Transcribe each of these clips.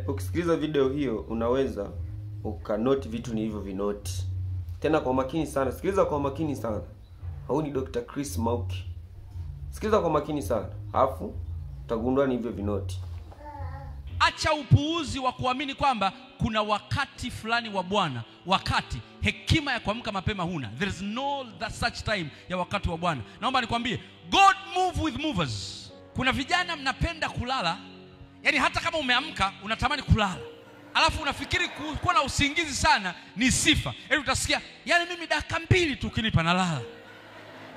Ukisikiliza video hiyo unaweza ukanote vitu ni hivyo vinoti. Tena kwa makini sana. Sikiliza kwa makini sana. Hau ni Dr. Chris Mauki. Sikiliza kwa makini sana. Alafu utagundua ni hivyo vinoti. Acha upuuzi wa kuamini kwamba kuna wakati fulani wa Bwana, wakati hekima ya kuamka mapema huna. There is no that such time ya wakati wa Bwana. Naomba nikwambie, God move with movers. Kuna vijana mnapenda kulala, yani hata kama umeamka unatamani kulala. Alafu unafikiri kuwa na usingizi sana ni sifa. Yaani utasikia, yani mimi dakika 2 tu ukinipa nalala.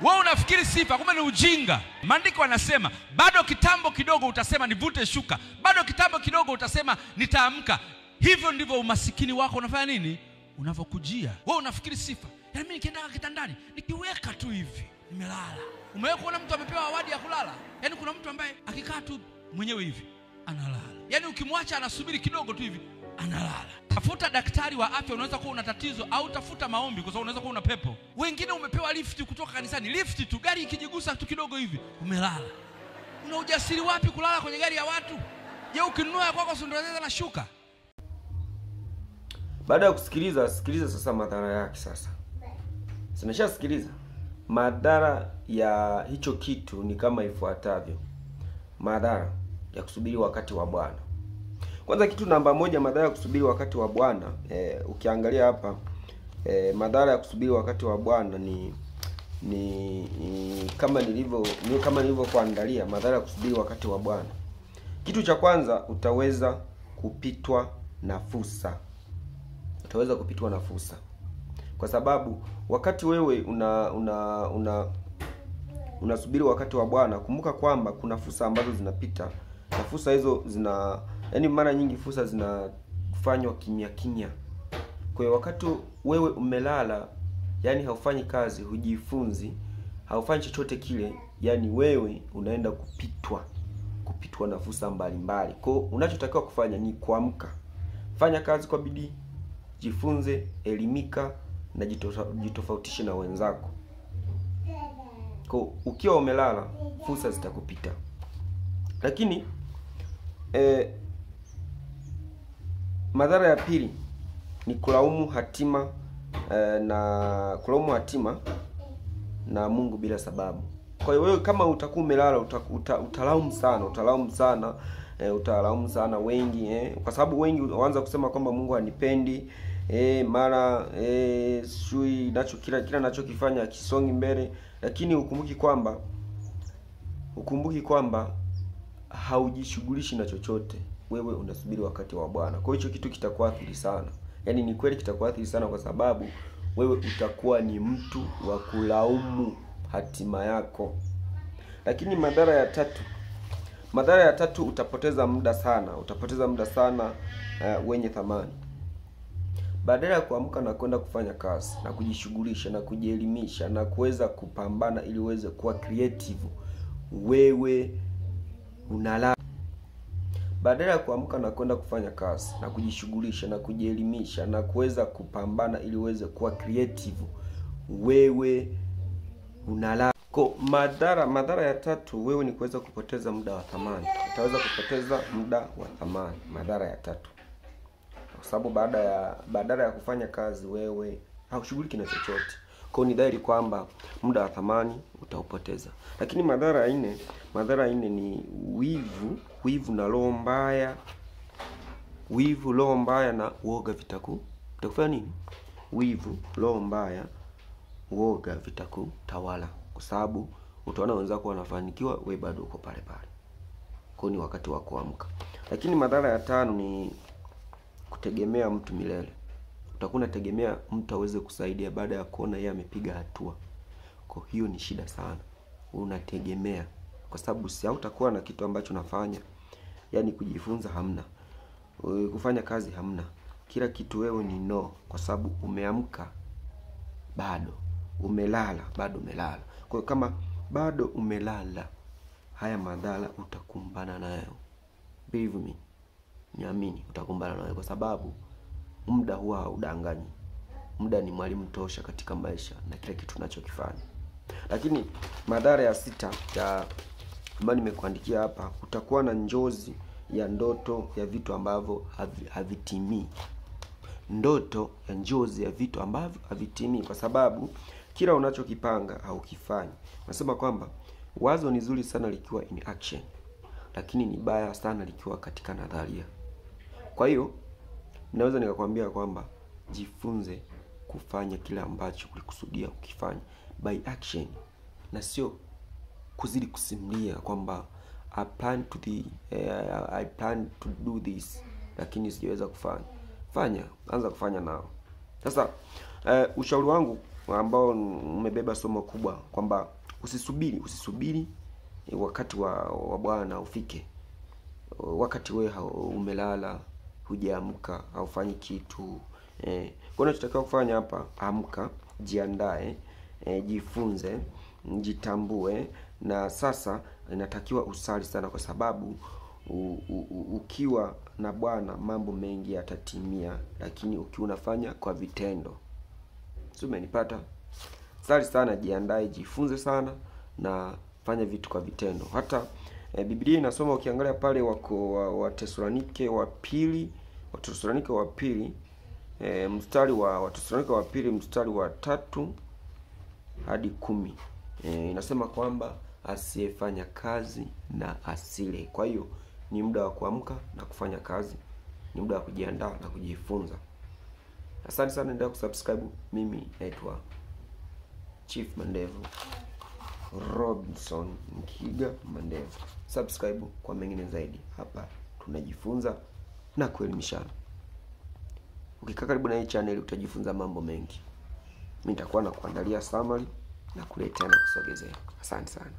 Wewe unafikiri sifa, kumbe ni ujinga. Maandiko yanasema, bado kitambo kidogo utasema nivute shuka. Bado kitambo kidogo utasema nitaamka. Hivyo ndivyo umasikini wako unafanya nini? Unavokujia. Wewe unafikiri sifa. Yaani mimi nikienda kitandani, nikiweka tu hivi, nimelala. Umewahi kuona mtu amepewa awadi ya kulala? Yaani kuna mtu ambaye akikaa tu mwenyewe hivi, analala. Yaani ukimwacha anasubiri kidogo tu hivi, analala. Tafuta daktari wa afya, unaweza kuwa una tatizo, au tafuta maombi kwa sababu unaweza kuwa una pepo. Wengine umepewa lift kutoka kanisani, lift tu, gari ikijigusa tu kidogo hivi, umelala. Una ujasiri wapi kulala kwenye gari ya watu? Je, ukinunua kwako sundurazeza na shuka? Baada ya kusikiliza, sikiliza sasa madhara yake sasa. Simeshasikiliza. Madhara ya hicho kitu ni kama ifuatavyo. Madhara ya kusubiri wakati wa Bwana. Kwanza kitu namba moja, madhara ya kusubiri wakati wa Bwana, ukiangalia hapa, madhara ya kusubiri wakati wa Bwana ni kama nilivyo kuandalia madhara ya kusubiri wakati wa Bwana. Kitu cha kwanza, utaweza kupitwa na fursa. Utaweza kupitwa na fursa. Kwa sababu wakati wewe unasubiri wakati wa Bwana, kumbuka kwamba kuna fursa ambazo zinapita. Na fursa hizo yaani mara nyingi fursa zinafanywa kimya kimya. Kwa hiyo wakati wewe umelala, yani haufanyi kazi, hujifunzi, haufanyi chochote kile, yani wewe unaenda kupitwa na fursa mbalimbali. Kwa hiyo unachotakiwa kufanya ni kuamka. Fanya kazi kwa bidii, jifunze, elimika na jitofautishe na wenzako. Kwa ukiwa umelala, fursa zitakupita. Lakini madhara ya pili ni kulaumu hatima na Mungu bila sababu. Kwa hiyo wewe kama utakuwa umelala, utalaumu sana wengi, kwa sababu wengi waanza kusema kwamba Mungu hanipendi, mara shui kila ninachokifanya kisongi mbele. Lakini ukumbuki kwamba haujishughulishi na chochote. Wewe unasubiri wakati wa Bwana. Kwa hiyo kitu kitakuathiri sana. Yaani ni kweli kitakuathiri sana, kwa sababu wewe utakuwa ni mtu wa kulaumu hatima yako. Lakini madhara ya tatu, utapoteza muda sana wenye thamani. Badala ya kuamka na kwenda kufanya kazi na kujishughulisha na kujielimisha na kuweza kupambana ili uweze kuwa creative, wewe unalala. Badala ya kuamka na kwenda kufanya kazi na kujishughulisha na kujielimisha na kuweza kupambana ili uweze kuwa creative, wewe unalala. Kwa madhara ya tatu, wewe ni kuweza kupoteza muda wa thamani. Utaweza kupoteza muda wa thamani, madhara ya tatu. Kwa sababu badala ya kufanya kazi, wewe haushughuliki na chochote. Kwa ni dhahiri kwamba muda wa thamani utaupoteza. Lakini madhara ya nne ni wivu na roho mbaya. Wivu, roho mbaya na uoga vitakufanya nini? Wivu, roho mbaya, uoga vitakutawala. Kwa sababu utaona wenzako wanafanikiwa, wewe bado uko pale pale. Kwa ni wakati wa kuamka. Lakini madhara ya tano ni kutegemea mtu milele. Utakuwa unategemea mtu aweze kusaidia baada ya kuona yeye amepiga hatua. Kwa hiyo ni shida sana. Unategemea, kwa sababu si hautakuwa na kitu ambacho unafanya. Yaani kujifunza hamna, kufanya kazi hamna. Kila kitu wewe ni no, kwa sababu umeamka bado, umelala bado umelala. Kwa hiyo kama bado umelala, haya madhara utakumbana nayo. Believe me, niamini, utakumbana nayo, kwa sababu muda huwa haudanganyi. Muda ni mwalimu tosha katika maisha na kila kitu tunachokifanya. Lakini madhara ya 6 ambayo nimekuandikia hapa, utakuwa na njozi ya ndoto ya vitu ambavyo havitimii. Ndoto ya njozi ya vitu ambavyo havitimii, kwa sababu kila unachokipanga haukifanyi. Nasema kwamba wazo ni zuri sana likiwa in action, lakini ni baya sana likiwa katika nadharia. Kwa hiyo naweza nikakwambia kwamba jifunze kufanya kila ambacho ulikusudia ukifanya by action, na sio kuzidi kusimulia kwamba I plan to do this lakini sijaweza kufanya. Anza kufanya nao. Sasa ushauri wangu ambao umebeba somo kubwa kwamba usisubiri wakati wa Bwana ufike. Wakati wewe umelala, hujaamka, haufanyi kitu. Kwa unachotakiwa kufanya hapa, amka, jiandae, jifunze, jitambue, na sasa inatakiwa usali sana, kwa sababu ukiwa na Bwana mambo mengi yatatimia, lakini ukiwa unafanya kwa vitendo. Sio, umenipata? Sali sana, jiandae, jifunze sana na fanya vitu kwa vitendo. Hata Biblia inasoma, ukiangalia pale wa Tesalonike wa pili mstari wa Tesalonike wa pili mstari wa 3 hadi 10, inasema kwamba asiyefanya kazi na asile. Kwa hiyo ni muda wa kuamka na kufanya kazi, ni muda wa kujiandaa na kujifunza. Asante sana, endelea kusubscribe. Mimi naitwa Chief Mandevu, Robinson Mkiga Mandevu. Subscribe kwa mengine zaidi. Hapa tunajifunza na kuelimishana. Ukikaa karibu na hii channel utajifunza mambo mengi. Mimi nitakuwa na kuandalia summary na kuletea na kusogezea. Asante sana.